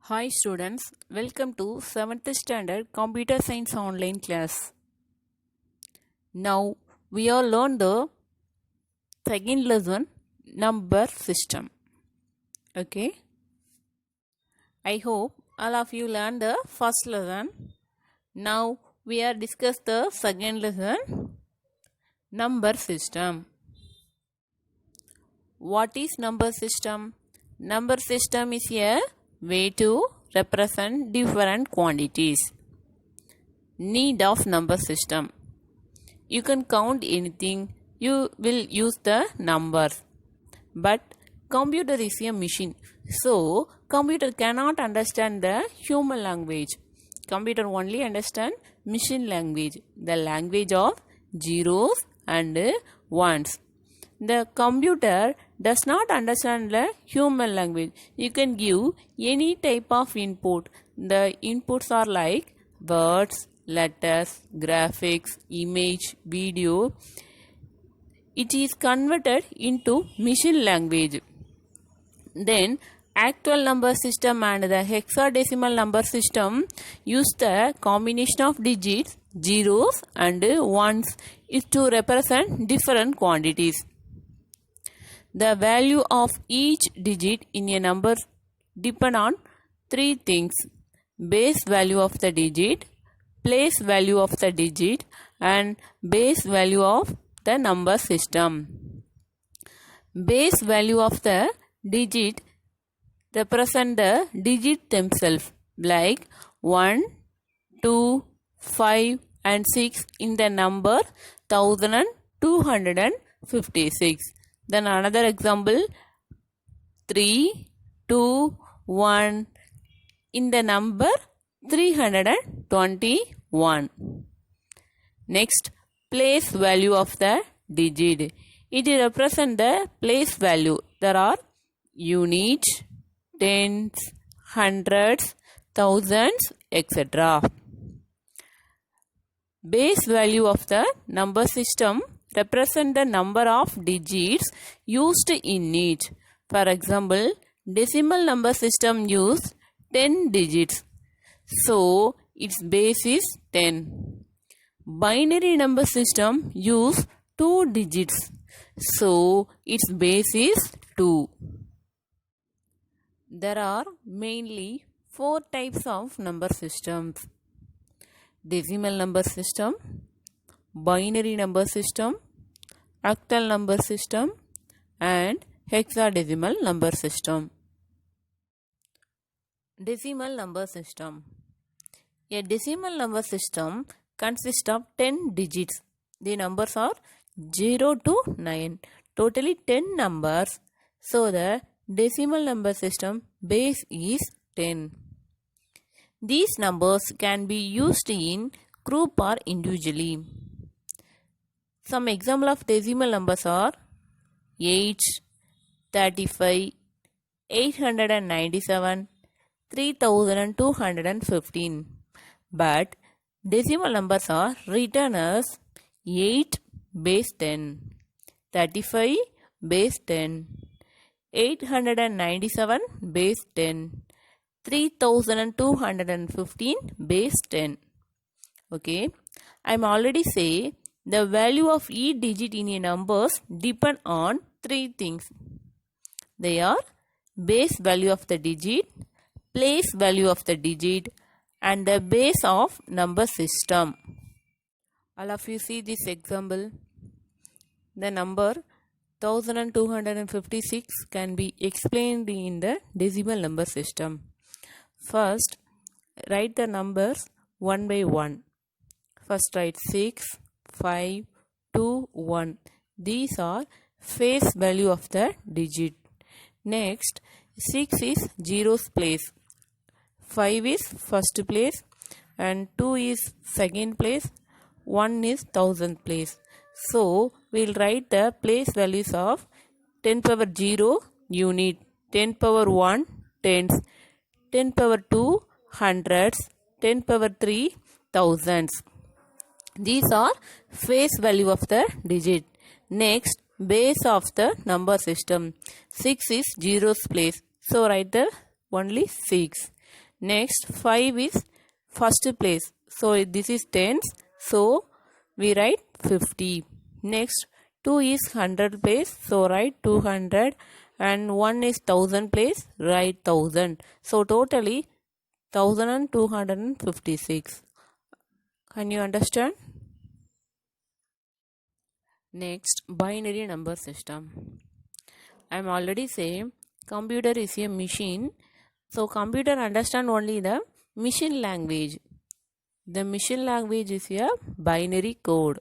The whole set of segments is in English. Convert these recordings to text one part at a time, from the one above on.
Hi students, welcome to 7th standard computer science online class. Now we all learn the second lesson, number system. Okay, I hope all of you learned the first lesson. Now we are discuss the second lesson, number system. What is number system? Number system is a way to represent different quantities. Need of number system. You can count anything, you will use the numbers. But computer is a machine. So computer cannot understand the human language. Computer only understand machine language, the language of zeros and ones. The computer does not understand the human language. You can give any type of input. The inputs are like words, letters, graphics, image, video. It is converted into machine language. Then actual number system and the hexadecimal number system use the combination of digits, zeros and ones is to represent different quantities. The value of each digit in a number depend on three things: base value of the digit, place value of the digit, and base value of the number system. Base value of the digit represent the digit themselves, like 1, 2, 5 and 6 in the number 1256. Then another example, 3, 2, 1 in the number 321. Next, place value of the digit. It represents the place value. There are units, tens, hundreds, thousands, etc. Base value of the number system represent the number of digits used in it. For example, decimal number system use 10 digits. So, its base is 10. Binary number system use 2 digits. So, its base is 2. There are mainly 4 types of number systems: decimal number system, binary number system, octal number system, and hexadecimal number system. Decimal number system. A decimal number system consists of 10 digits. The numbers are 0 to 9. Totally 10 numbers. So the decimal number system base is 10. These numbers can be used in group or individually. Some example of decimal numbers are 8, 35, 897, 3215. But decimal numbers are written as 8 base 10, 35 base 10, 897 base 10, 3215 base 10. Okay, I am already say the value of each digit in a numbers depend on three things. They are base value of the digit, place value of the digit, and the base of number system. All of you see this example. The number 1256 can be explained in the decimal number system. First, write the numbers one by one. First write 6, 5, 2, 1. These are face value of the digit. Next, 6 is zeros place, 5 is first place, and 2 is second place, 1 is thousandth place. So, we will write the place values of 10 power 0 unit, 10 power 1 tens, 10 power 2 hundreds, 10 power 3 thousands. These are face value of the digit. Next, base of the number system. 6 is zeros place. So, write the only 6. Next 5 is first place. So this is tens. So we write 50. Next 2 is 100 place. So write 200. And 1 is 1000 place. Write 1000. So totally 1256. Can you understand? Next, binary number system. I am already saying computer is a machine. So computer understand only the machine language. The machine language is a binary code.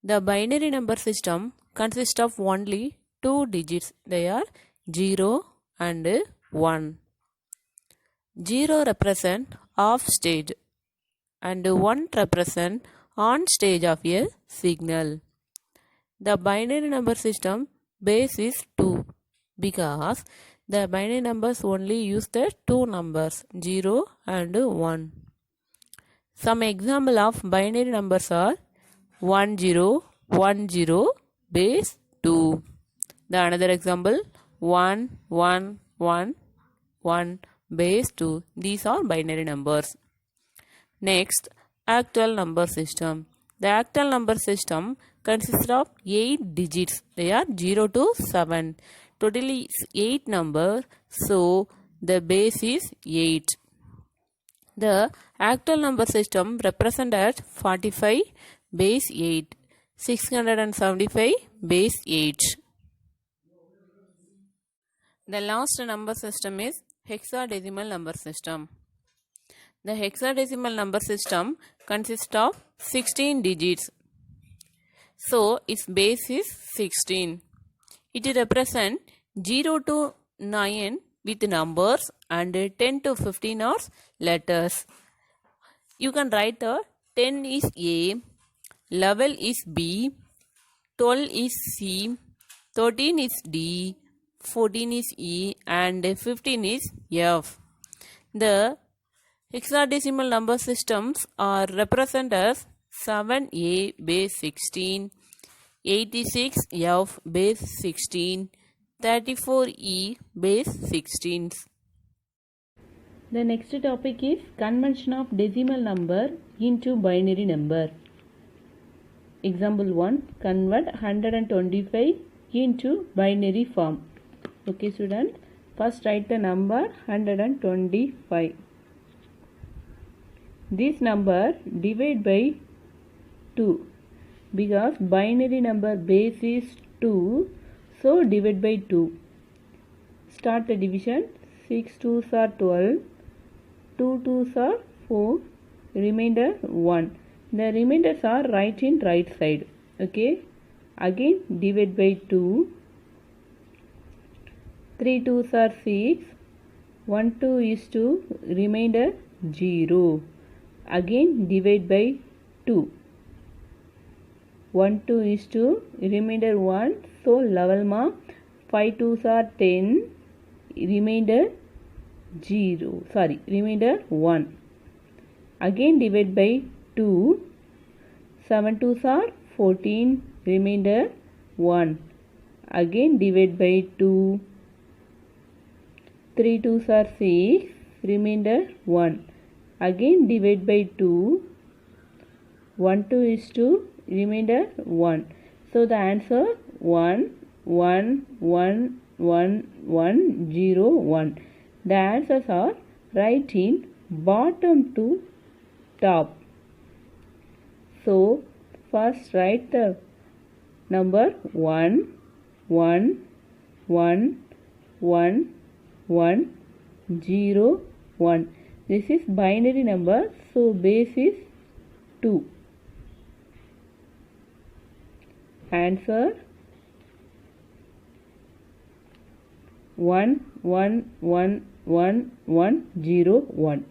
The binary number system consists of only 2 digits. They are 0 and 1. 0 represent off stage and 1 represent on stage of a signal. The binary number system base is 2 because the binary numbers only use the two numbers 0 and 1. Some example of binary numbers are 1010 base 2. The another example 1111 base 2. These are binary numbers. Next, octal number system. The octal number system consists of 8 digits. They are 0 to 7. Totally 8 number. So the base is 8. The octal number system represents as 45 base 8. 675 base 8. The last number system is hexadecimal number system. The hexadecimal number system consists of 16 digits. So its base is 16. It represents 0 to 9 with numbers and 10 to 15 are letters. You can write 10 is A, 11 is B, 12 is C, 13 is D, 14 is E and 15 is F. The hexadecimal number systems are represented as 7A base 16, 86F base 16, 34E base 16. The next topic is conversion of decimal number into binary number. Example 1. Convert 125 into binary form. Okay student, first write the number 125. This number divide by 2 because binary number base is 2, so divide by 2. Start the division. 6 2s are 12, 2 2s are 4, remainder 1. The remainders are right in right side. Okay, again divide by 2. 3 2s are 6, 1 2 is 2, remainder 0. Again divide by 2. 1 2 is 2, remainder 1, so level ma 5 2s are 10, remainder 0, remainder 1. Again divide by 2. 7 2s are 14, remainder 1. Again divide by 2. 3 2s are 6, remainder 1. Again divide by 2. 1 2 is 2, remainder 1. So the answer 1 1 1 1 1 0 1. The answers are right in bottom to top. So first write the number 1 1 1 1 1 0 1. This is binary number, so base is 2. Answer 1 1 1 1 1 0 1.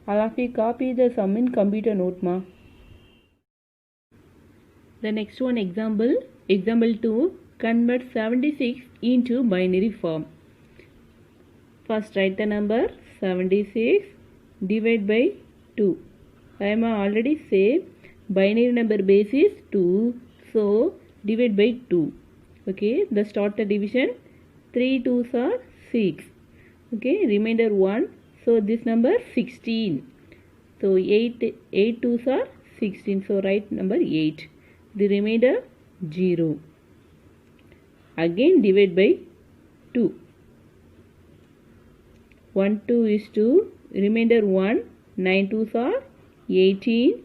All of you copy the sum in computer note ma. The next one example 2. Convert 76 into binary form. First write the number 76, divide by 2. I am already said binary number base is 2, so divide by 2. Okay, the start the division. 3 2s are 6. Okay, remainder 1, So this number 16. So 8 2s are 16. So write number 8. The remainder 0. Again divide by 2. 1 2 is 2. Remainder 1. 9 2s are 18.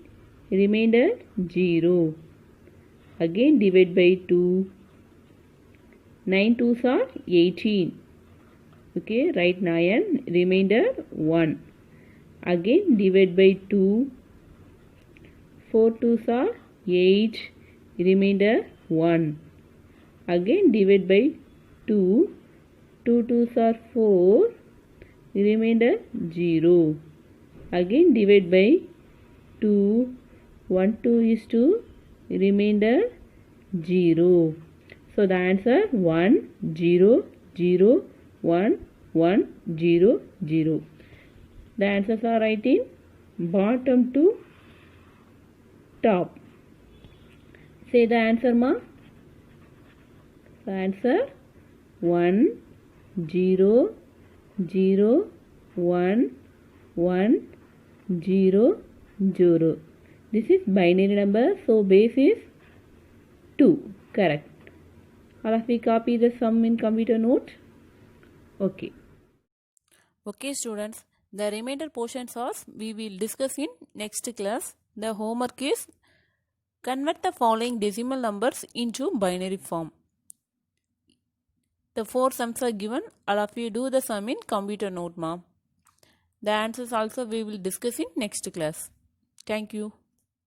Remainder 0. Again divide by 2. 9 2s are 18. Okay, write 9. Remainder 1. Again divide by 2. 4 2s are 8. Remainder 1. Again divide by 2. 2 2s are 4. Remainder 0. Again divide by 2. 1 2 is 2. Remainder 0. So the answer 1 0 0 1 1 0 0. The answers are right in bottom to top. Say the answer, ma. The answer 1 0 0 1 1 0 0. This is binary number, so base is 2. Correct. All of you copy the sum in computer note. Okay. Okay students, the remainder portions of we will discuss in next class. The homework is convert the following decimal numbers into binary form. The 4 sums are given. All of you do the sum in computer note, ma'am. The answers also we will discuss in next class. Thank you.